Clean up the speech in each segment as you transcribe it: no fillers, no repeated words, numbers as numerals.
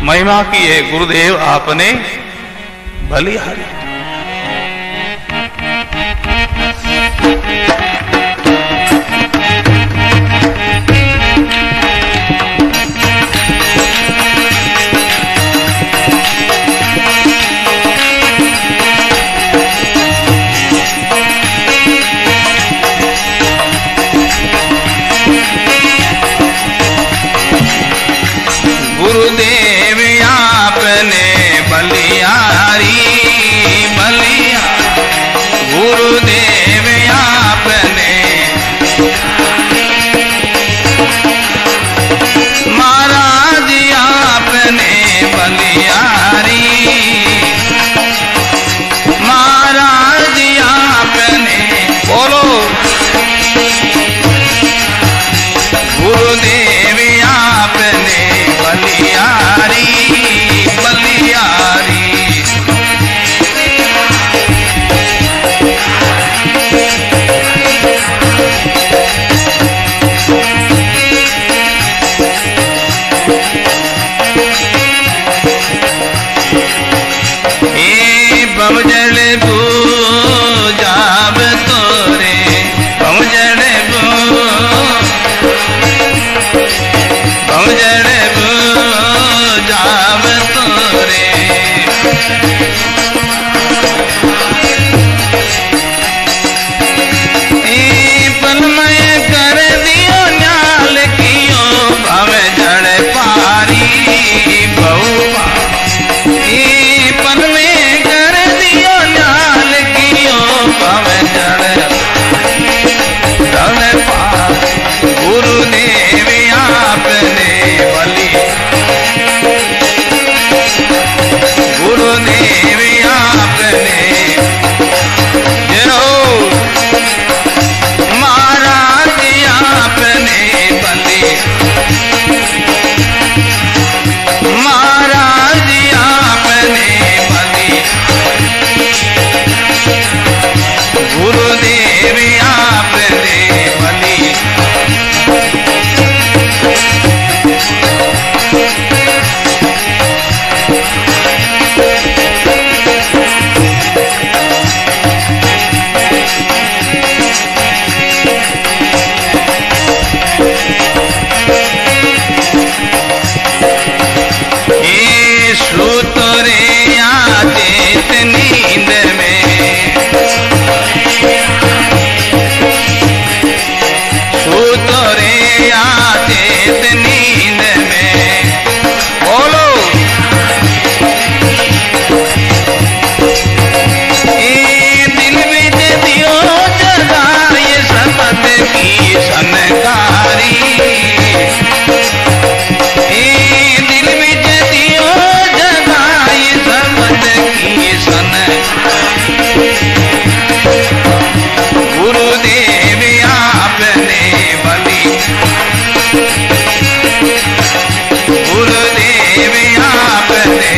महिमा की है गुरुदेव आपने बलिहारी। गुरुदेव आपने बलिहारी बलिया, गुरुदेव आपने महाराज आपने बलिहारी, महाराज आपने बोलो गुरुदेव आपने बलिहारी बलिहारी। बहुजन जाब तोरे बहुजन जाब तोरे पलमय कर दियो न्याल कियो भव जड़ पारी बहु गुरुदेव आपने बलि, गुरुदेव आपने महाराज आपने बलि, महाराज आपने बलि, गुरुदेव आपने बलि। सूतरे आदेत नींद में, सूतरे आदेत नींद में बोलो दिल में दियो जगाए शब्द की सनकारी, गुरुदेव आपने बलि, गुरुदेव आपने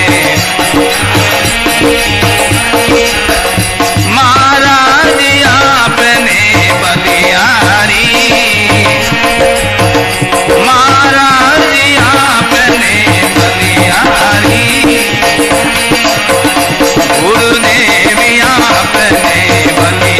महाराज आपने बलिहारी, महाराज आपने बलिहारी, गुरुदेव आपने बलि।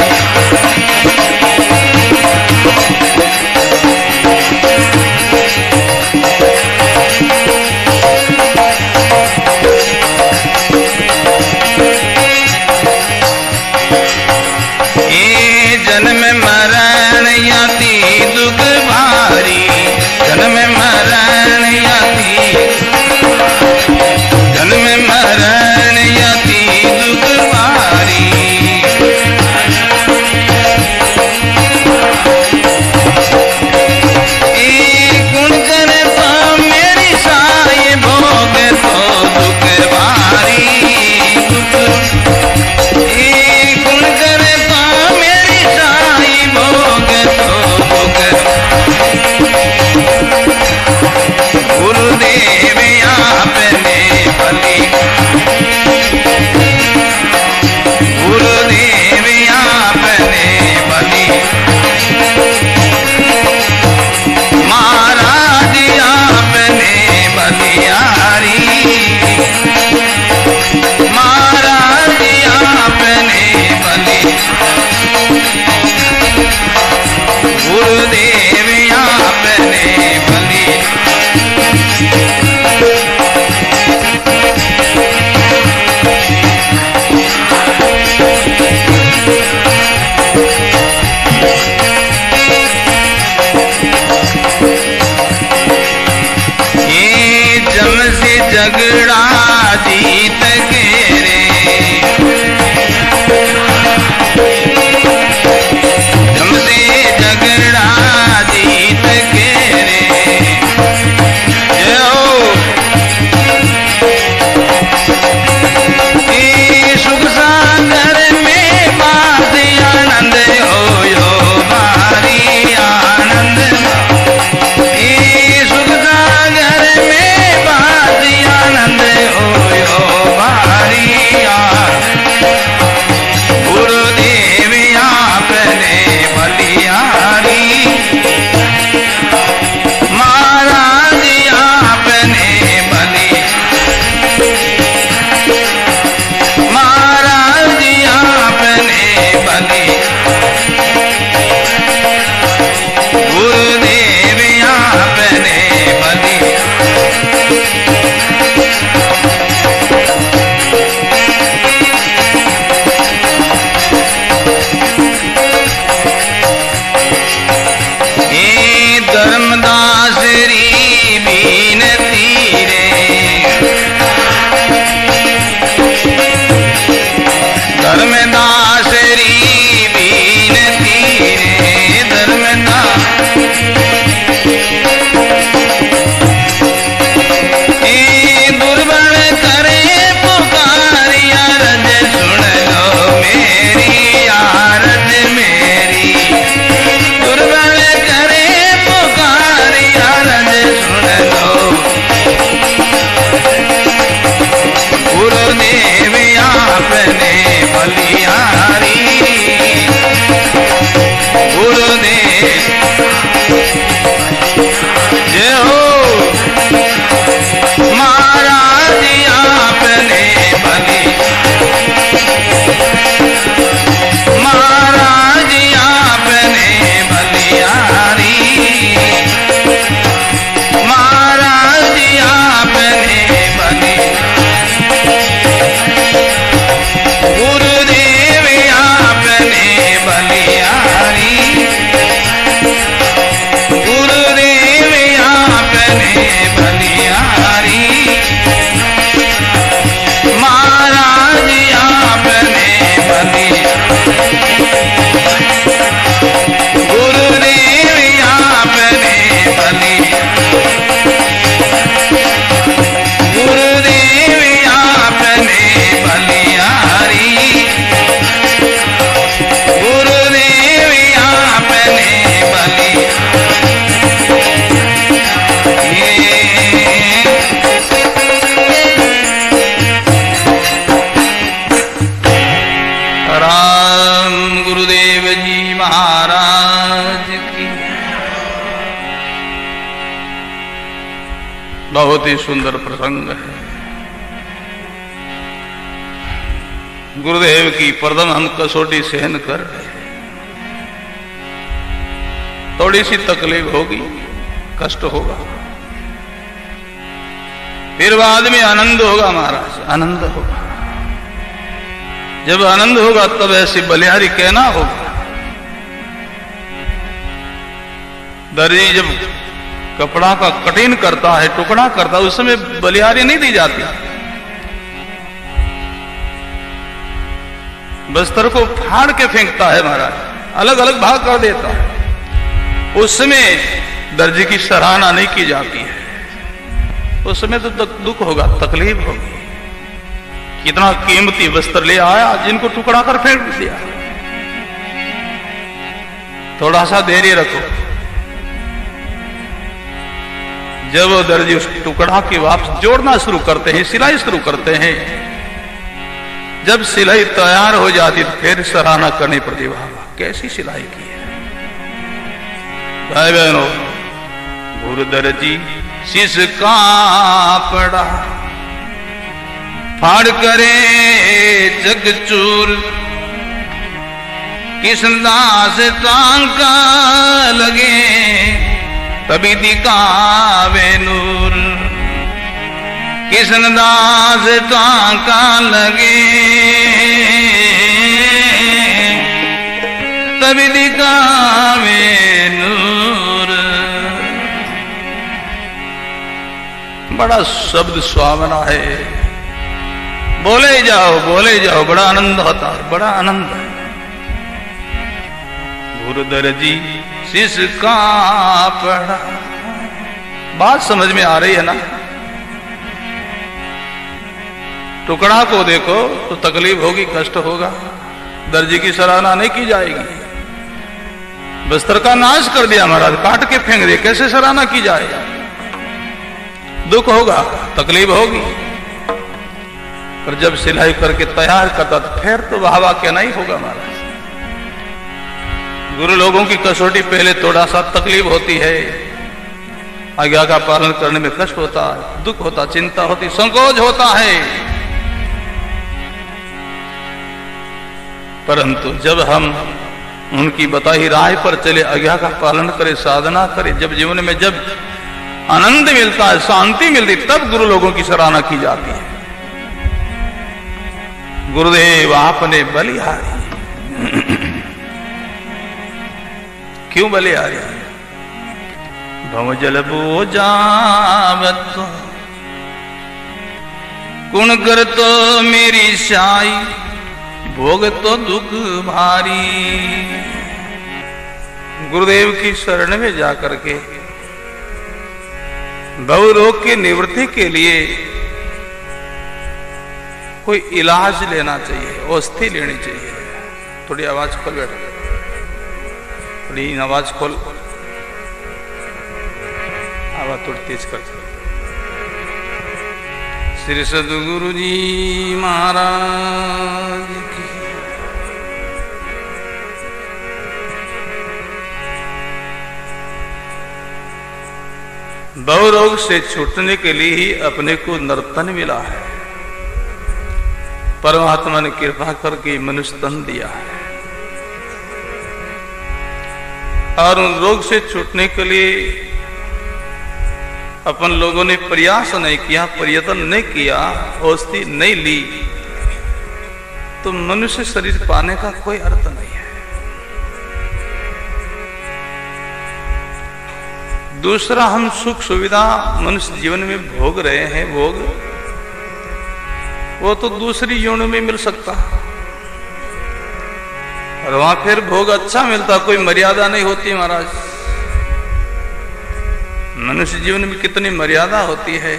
झगड़ा जीत के रे, जमसे झगड़ा जीत के रे। जय हो सुख सागर में बासी आनंद हो यो भारी आनंद, सुख सागर में बासी आनंद हो यो भारी आनंद। गुरुदेव आपने बलिहारी, महाराज आपने बलि, महाराज आपने बलि, गुरुदेव आपने बलि। धर्मदास री बीनती रे, धर्मदास री बीनती रे, धर्मदास दुर्बल करे पुकारी अरज सुन लो मेरी, अरज मेरी दुर्बल करे पुकारी अरज सुन लो। गुरुदेव आपने बलिहारी, गुरुदेव जय हो महाराज आपने बलि, महाराज आपने बलिहारी, महाराज आपने बलि, गुरुदेव आपने बलिहारी, गुरुदेव आपने बलिहारी, महाराज आपने बलि, गुरुदेव आपने बलि, गुरुदेव आपने बलिहारी, गुरुदेव आपने बलि। राम गुरुदेव जी महाराज की। बहुत ही सुंदर प्रसंग है। गुरुदेव की प्रथम हम कसौटी सहन कर, थोड़ी सी तकलीफ होगी, कष्ट होगा, फिर बाद में आनंद होगा महाराज, आनंद होगा। जब आनंद होगा तब ऐसी बलिहारी कहना होगा। दर्जी जब कपड़ा का कटिंग करता है, टुकड़ा करता है, उस समय बलिहारी नहीं दी जाती, बस्तर को फाड़ के फेंकता है महाराज, अलग अलग भाग कर देता है। उस समय दर्जी की सराहना नहीं की जाती है, उस समय तो दुख होगा, तकलीफ होगी। कितना कीमती वस्त्र ले आया, जिनको टुकड़ा कर फेंक दिया। थोड़ा सा धैर्य रखो। जब वो दर्जी उस टुकड़ा की वापस जोड़ना शुरू करते हैं, सिलाई शुरू करते हैं, जब सिलाई तैयार हो जाती तो फिर सराहना करनी पड़ती, वाह कैसी सिलाई की है। भाई बहनों, गुरु दर्जी शीश कापड़ा फाड़ करे जगचूर, कृष्णदास टांका लगे तभी दिखावे नूर, कृष्णदास टांका लगे तभी दिखावे नूर। बड़ा शब्द सुहावना है, बोले जाओ, बड़ा आनंद होता है, बड़ा आनंद है। गुरुदर जी शिष का पड़ा, बात समझ में आ रही है ना? टुकड़ा को देखो तो तकलीफ होगी, कष्ट होगा, दर्जी की सराहना नहीं की जाएगी। बस्तर का नाश कर दिया महाराज, काट के फेंक दिया, कैसे सराहना की जाएगा? दुख होगा, तकलीफ होगी। पर जब सिलाई करके तैयार करता तो फिर तो वाहवा क्या नहीं होगा महाराज। गुरु लोगों की कसौटी पहले थोड़ा सा तकलीफ होती है, आज्ञा का पालन करने में कष्ट होता है, दुख होता, चिंता होती, संकोच होता है। परंतु जब हम उनकी बताई राह पर चले, आज्ञा का पालन करें, साधना करें, जब जीवन में जब आनंद मिलता है, शांति मिलती, तब गुरु लोगों की सराहना की जाती है। गुरुदेव आपने बलिहारी क्यों बलिहारी? भवजल बोझावत कुण कर तो मेरी साई, भोग तो दुख भारी। गुरुदेव की शरण में जाकर के भव रोग की निवृत्ति के लिए कोई इलाज लेना चाहिए, औषधि लेनी चाहिए। थोड़ी आवाज खोल बेटा, थोड़ी आवाज खोल, आवाज थोड़ी तेज कर। श्री सद्गुरु जी महाराज की भव रोग से छूटने के लिए ही अपने को नर्तन मिला है। परमात्मा ने कृपा करके मनुष्य तन दिया है, और उन रोग से छूटने के लिए अपन लोगों ने प्रयास नहीं किया, प्रयत्न नहीं किया, औषधि नहीं ली, तो मनुष्य शरीर पाने का कोई अर्थ नहीं है। दूसरा, हम सुख सुविधा मनुष्य जीवन में भोग रहे हैं, भोग वो तो दूसरी योनि में मिल सकता, और वहां फिर भोग अच्छा मिलता, कोई मर्यादा नहीं होती महाराज। मनुष्य जीवन में कितनी मर्यादा होती है।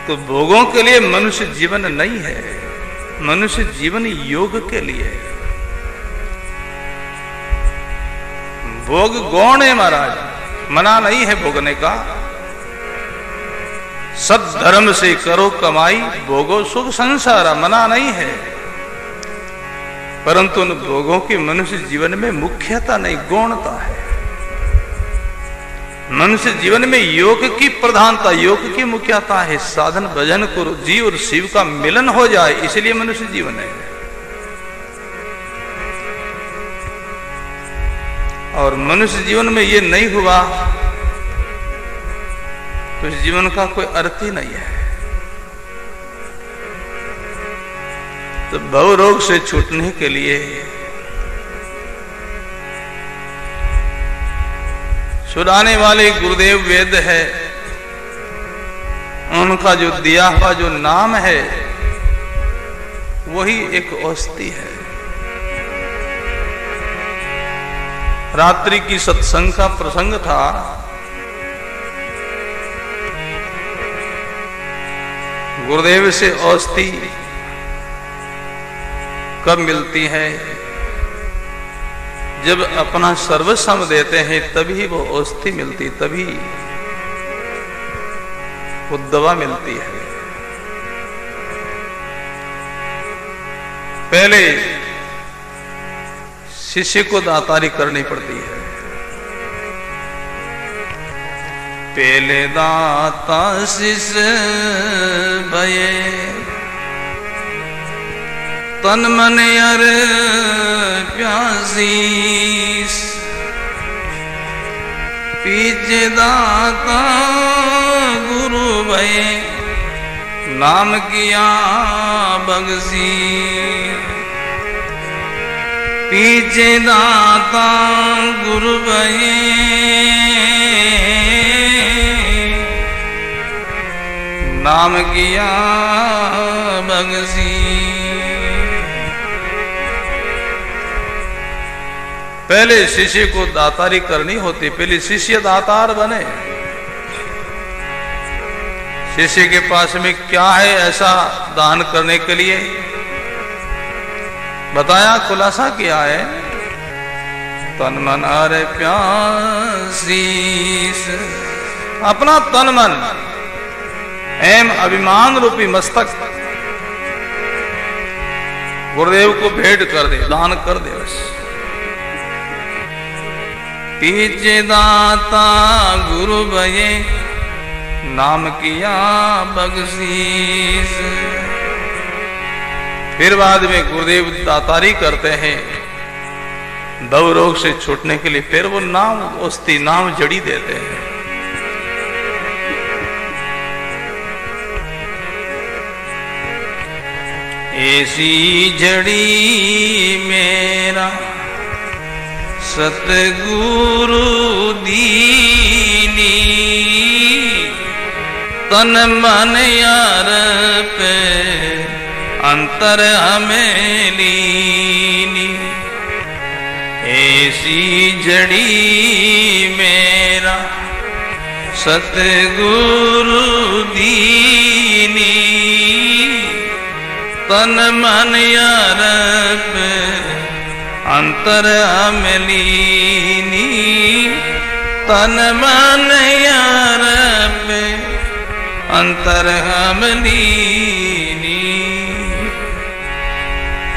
तो भोगों के लिए मनुष्य जीवन नहीं है, मनुष्य जीवन योग के लिए है। भोग गौण है महाराज, मना नहीं है भोगने का। सद्धर्म से करो कमाई, भोगो सुख संसारा, मना नहीं है। परंतु उन भोगों की मनुष्य जीवन में मुख्यता नहीं, गौणता है। मनुष्य जीवन में योग की प्रधानता, योग की मुख्यता है। साधन भजन करो, जीव और शिव का मिलन हो जाए, इसलिए मनुष्य जीवन है। और मनुष्य जीवन में ये नहीं हुआ तो इस जीवन का कोई अर्थ ही नहीं है। तो भव रोग से छूटने के लिए छुड़ाने वाले गुरुदेव वेद है, उनका जो दिया हुआ जो नाम है वही एक औषधि है। रात्रि की सत्संग का प्रसंग था। गुरुदेव से औषधि कब मिलती है? जब अपना सर्वस्व देते हैं तभी वो औषधि मिलती, तभी वो दवा मिलती है। पहले शिष्य को दातारी करनी पड़ती है। पहले दाता शिष्य भये, तन मन अर प्यासीस, पीछे दाता गुरु भये, नाम किया बगसी। पीछे दाता गुरु भये, नाम किया बगसी। पहले शिष्य को दातारी करनी होती, पहले शिष्य दातार बने। शिष्य के पास में क्या है ऐसा दान करने के लिए, बताया, खुलासा किया है। तन मन अर्प्या शीस, अपना तन मन एम अभिमान रूपी मस्तक गुरुदेव को भेंट कर दे, दान कर दे बस। तीजे दाता गुरु भये नाम किया बगसीस। फिर बाद में गुरुदेव दातारी करते हैं दव रोग से छूटने के लिए, फिर वो नाम ओस्ती नाम जड़ी देते हैं। ऐसी जड़ी मेरा सतगुरु दीनी, तन मन यार पे अंतर हमें लीनी। ऐसी जड़ी मेरा सतगुरु दीनी, तन मन यार पे अंतर हमें लीनी। तन मन यार पे अंतर हम लीनी।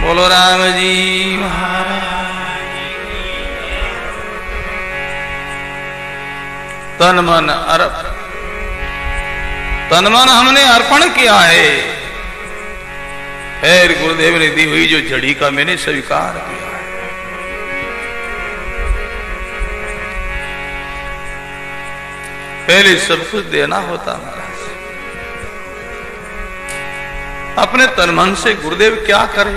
बोलो राम जी महाराज। तन मन तन मन हमने अर्पण किया है, फिर गुरुदेव ने दी हुई जो जड़ी का मैंने स्वीकार किया है। पहले सब कुछ देना होता महाराज। अपने तन मन से गुरुदेव क्या करे,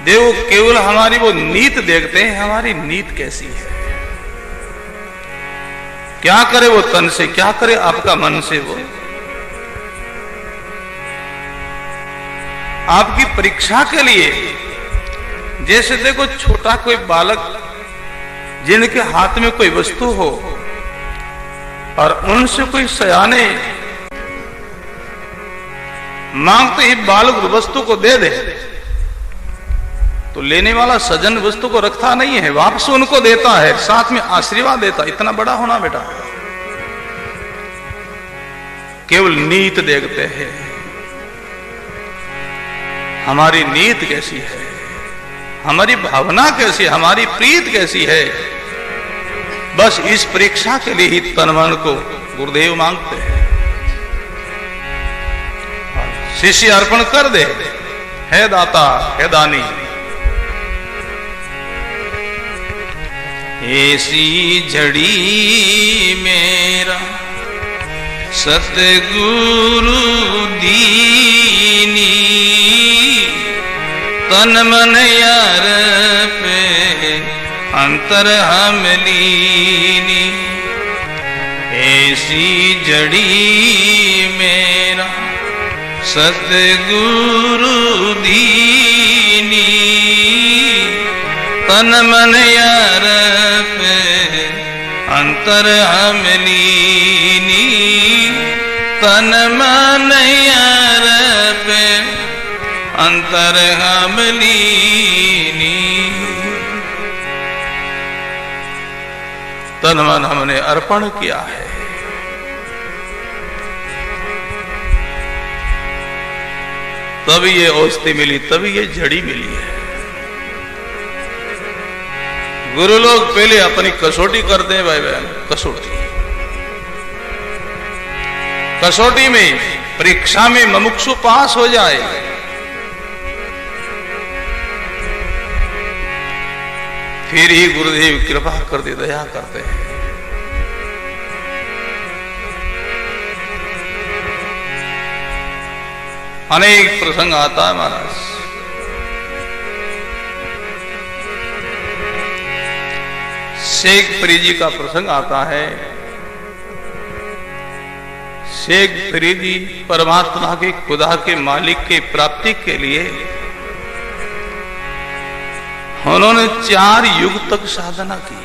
देव केवल हमारी वो नीत देखते हैं, हमारी नीत कैसी है। क्या करे वो तन से, क्या करे आपका मन से। वो आपकी परीक्षा के लिए, जैसे देखो छोटा कोई बालक जिनके हाथ में कोई वस्तु हो और उनसे कोई सयाने मांगते ही बालक वस्तु को दे दे, तो लेने वाला सजन वस्तु को रखता नहीं है, वापस उनको देता है, साथ में आशीर्वाद देता। इतना बड़ा होना बेटा, केवल नीत देखते हैं, हमारी नीत कैसी है, हमारी भावना कैसी है, हमारी प्रीत कैसी है। बस इस परीक्षा के लिए ही तन मन को गुरुदेव मांगते हैं। शिष्य अर्पण कर दे, है दाता है दानी। ऐसी जड़ी मेरा सतगुरु दीनी, तन मन यार पे अंतर हम लीनी। ऐसी जड़ी मेरा सतगुरु दीनी, तन मन यार पे अंतर हम लीनी। तन मन यार पे अंतर हम लीनी। तन मन हमने अर्पण किया है। तभी ये औषधि मिली, तभी ये जड़ी मिली है। गुरु लोग पहले अपनी कसौटी करते हैं भाई बहन, कसौटी। कसौटी में परीक्षा में मुमुक्षु पास हो जाए, फिर ही गुरुदेव कृपा करते, दया करते हैं। अनेक प्रसंग आता है महाराज। शेखपुरी जी का प्रसंग आता है। शेख फरीदी परमात्मा के खुदा के मालिक की प्राप्ति के लिए उन्होंने 4 युग तक साधना की।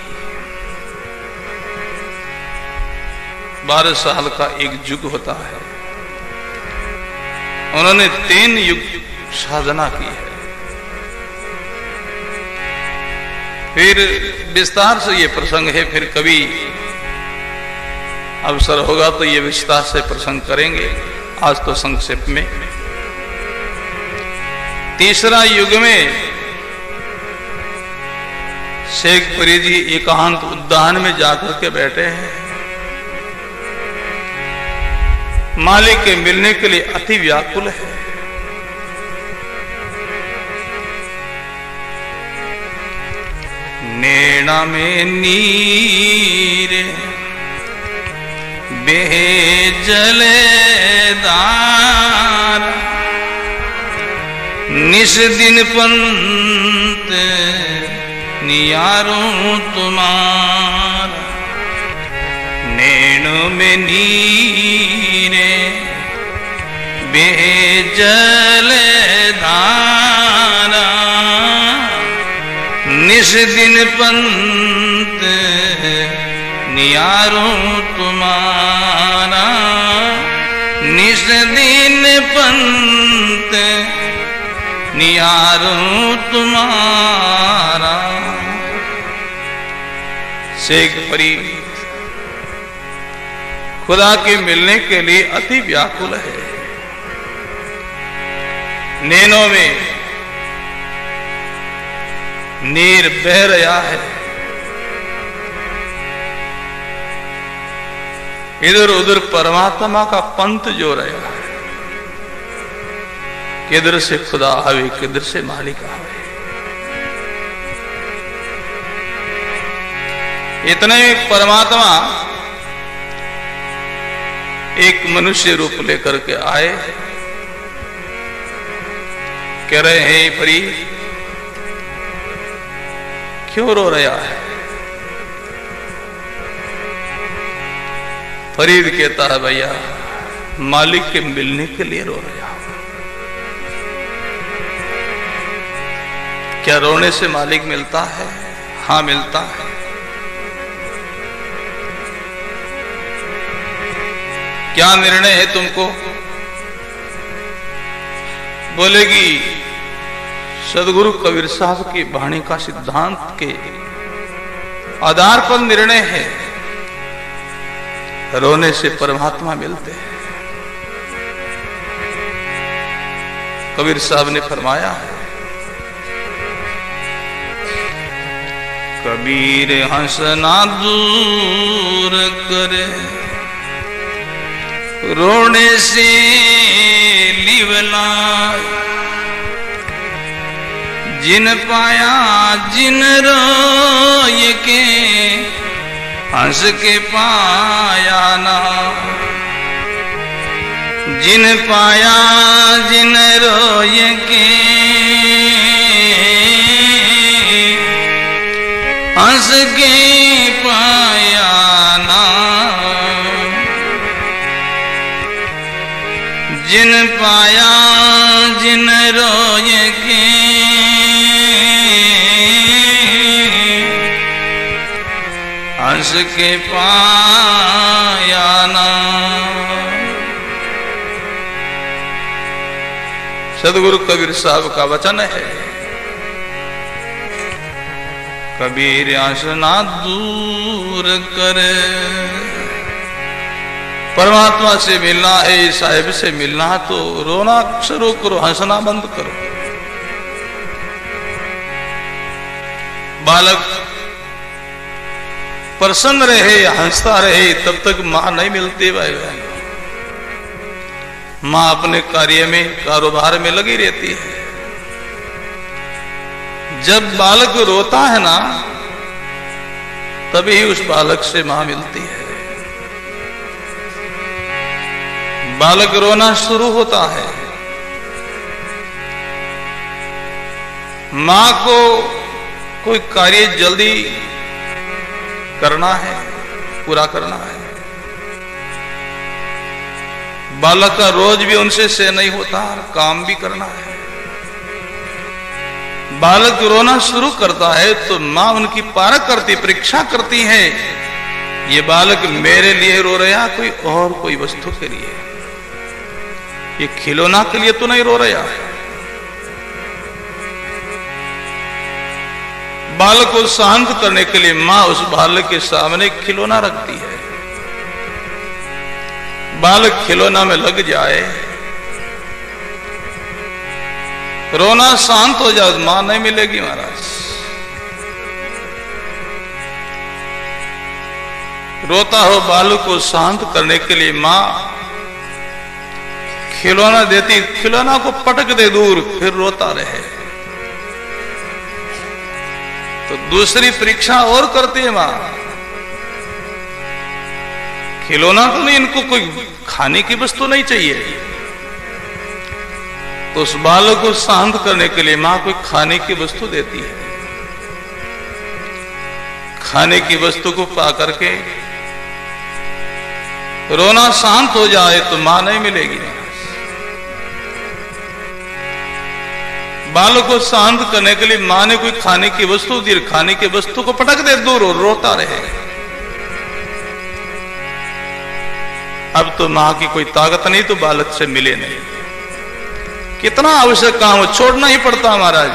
12 साल का एक युग होता है, उन्होंने 3 युग साधना की है। फिर विस्तार से ये प्रसंग है, फिर कभी अवसर होगा तो ये विस्तार से प्रसंग करेंगे। आज तो संक्षेप में। तीसरा युग में शेख फरीदी एकांत उद्यान में जाकर के बैठे हैं, मालिक के मिलने के लिए अति व्याकुल है। नैना में नीर बेजलेदार निस दिन पंत नियारूं तुम्हारा। नैनों में नीरे बेजलेदारा निस दिन पंत नियारूं तुम्हारा। निस दिन पंत नियारूं तुम्हारा। शेख फरीद खुदा के मिलने के लिए अति व्याकुल है। नैनों में नीर बह रहा है, इधर उधर परमात्मा का पंथ जो रहा है, किधर से खुदा आवे किधर से मालिक आवे। इतने एक परमात्मा एक मनुष्य रूप लेकर के आए, कह रहे हैं फरीद क्यों रो रहा है। फरीद कहता है भैया मालिक के मिलने के लिए रो रहा हूं। क्या रोने से मालिक मिलता है? हां मिलता है। क्या निर्णय है तुमको? बोलेगी सदगुरु कबीर साहब की वाणी का सिद्धांत के आधार पर निर्णय है, रोने से परमात्मा मिलते हैं। कबीर साहब ने फरमाया है, कबीर हंसना दूर करे रोने से लिवला। जिन पाया जिन रोय के हंस के पाया ना। जिन पाया जिन रोय के हंस के पाया ना। जिन पाया जिन रोय के हंस के पाया ना। सदगुरु कबीर साहब का वचन है, कबीर हंसना दूर करे। परमात्मा से मिलना है, साहिब से मिलना है तो रोना शुरू करो, हंसना बंद करो। बालक प्रसन्न रहे, हंसता रहे, तब तक मां नहीं मिलती भाई बहन। मां अपने कार्य में कारोबार में लगी रहती है। जब बालक रोता है ना तभी उस बालक से मां मिलती है। बालक रोना शुरू होता है, मां को कोई कार्य जल्दी करना है, पूरा करना है। बालक का रोज भी उनसे सह नहीं होता, काम भी करना है। बालक रोना शुरू करता है तो मां उनकी पारख करती, परीक्षा करती है, ये बालक मेरे लिए रो रहा कोई और कोई वस्तु के लिए, ये खिलौना के लिए तो नहीं रो रहा है। बालक को शांत करने के लिए मां उस बालक के सामने खिलौना रखती है। बालक खिलौना में लग जाए, रोना शांत हो जाए, मां नहीं मिलेगी महाराज। रोता हो बालक को शांत करने के लिए मां खिलौना देती, खिलौना को पटक दे दूर, फिर रोता रहे। तो दूसरी परीक्षा और करती है मां, खिलौना तो नहीं, इनको कोई खाने की वस्तु नहीं चाहिए, तो उस बालक को शांत करने के लिए मां कोई खाने की वस्तु देती है। खाने की वस्तु को पा करके रोना शांत हो जाए तो मां नहीं मिलेगी। बालक को शांत करने के लिए मां ने कोई खाने की वस्तु दी, खाने की वस्तु को पटक दे दूर और रोता रहे। अब तो मां की कोई ताकत नहीं तो बालक से मिले नहीं। कितना आवश्यक काम हो, छोड़ना ही पड़ता महाराज।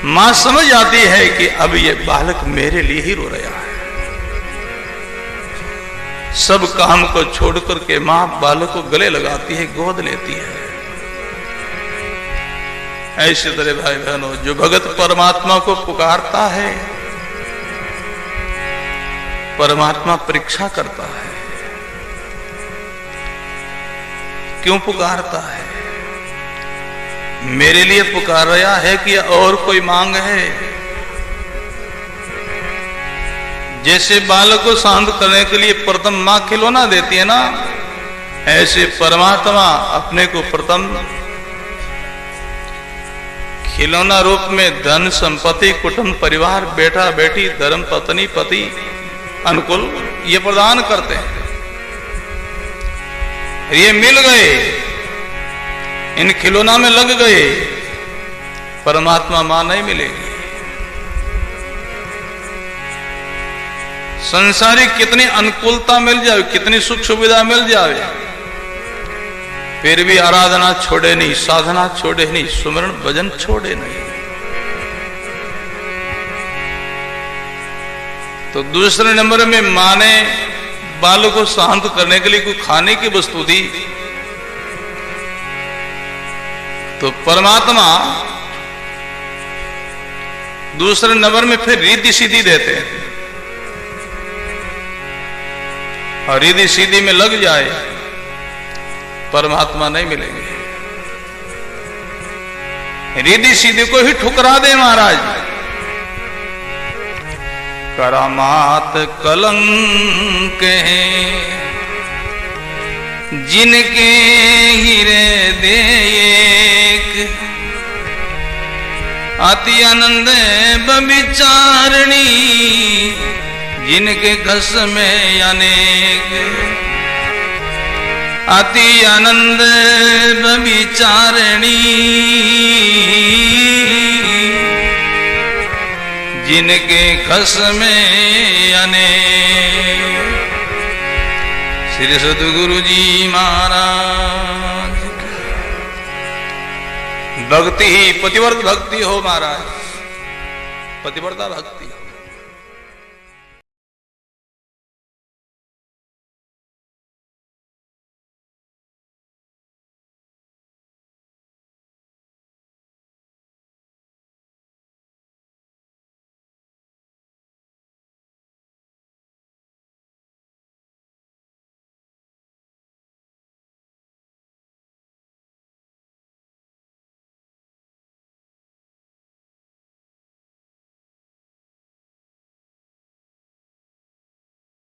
मां समझ जाती है कि अब ये बालक मेरे लिए ही रो रहा है। सब काम को छोड़ करके मां बालक को गले लगाती है, गोद लेती है। ऐसे तरह भाई बहनों, जो भगत परमात्मा को पुकारता है, परमात्मा परीक्षा करता है। क्यों पुकारता है? मेरे लिए पुकार रहा है कि और कोई मांग है? जैसे बालक को शांत करने के लिए प्रथम मां खिलौना देती है ना, ऐसे परमात्मा अपने को प्रथम खिलौना रूप में धन संपत्ति, कुटुंब परिवार, बेटा बेटी, धर्म पत्नी पति अनुकूल ये प्रदान करते हैं। ये मिल गए, इन खिलौना में लग गए, परमात्मा मां नहीं मिलेगी। संसारिक कितनी अनुकूलता मिल जाए, कितनी सुख सुविधा मिल जाए, फिर भी आराधना छोड़े नहीं, साधना छोड़े नहीं, सुमरण भजन छोड़े नहीं। तो दूसरे नंबर में मां ने बालक को शांत करने के लिए कोई खाने की वस्तु दी, तो परमात्मा दूसरे नंबर में फिर रिद्धि सीधी देते हैं। और रिद्धि सीधी में लग जाए, परमात्मा नहीं मिलेंगे। रिद्धि सीधी को ही ठुकरा दे महाराज। करामात कलंक हैं जिनके हीरे दे एक, अति आनंद बविचारणी जिनके घस में अनेक, अति आनंद बविचारणी जिनके खस में अनेक। श्री सद्गुरु जी महाराज। भक्ति ही पतिव्रत भक्ति हो महाराज, पतिव्रता भक्ति हो।